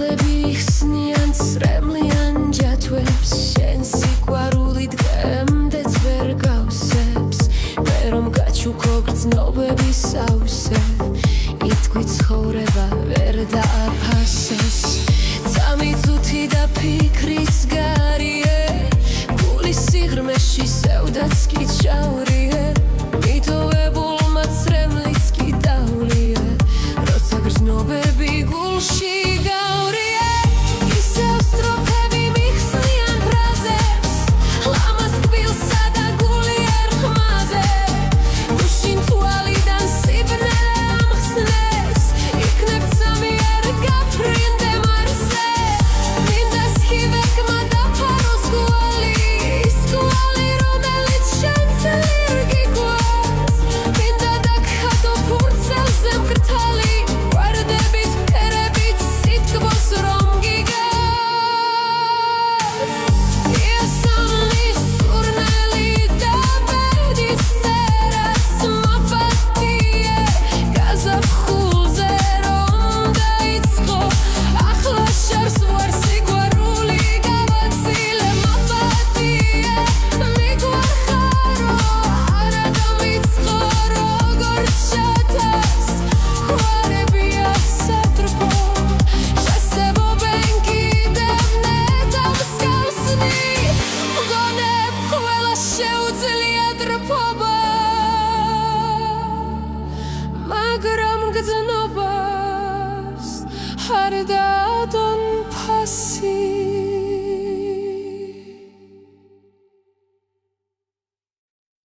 გრძნობები ხსნიან წრემლიან ჯათვებს შენ სიყვარული დღემდეც ვერ გავსებს მე რომ გაჩუქო გრძნობები სავსე იტყვი ცხოვრება ვერ დააფასოს წამი წუთი და ფიქრის გარიე გულის სიღრმეში სევდაც კი ჩავრიე მიტოვებულმა წრემლის კი დავლიე როცა გრძნობები გულში გავრიე ისევ სტროფები მიხსნიან ფრაზებს ლამაზ კბილსა და გულიერ ხმაზე გუშინ თვალიდან სიბნელე ამხსნეს იქნებ წამიერ გაფრინდე მარზე მინდა სქივეკმა დაფაროს კვალი ის კვალი რომელიც შენ ძლიერ გიგვას მინდა დაგხატო ფურცელზე მკრთალი ვარდებით ფერებით სიტყვას რომ გიგას იესამნის სურნელი და ბედის წერას მაპატიე გაზაფხულზე რომ დაიწყო ახლა შარს ვარ სიყვარული გავაცილე მაპატიე მიგვარხარო არა დამიწყო როგორც შათას ხვარებია სატრფო შესებობენ კიდევ ნეტავსკავსნი მგონებ ყველა შეუძლია დრფობა მაგრამ გრძნობას არ დაადონ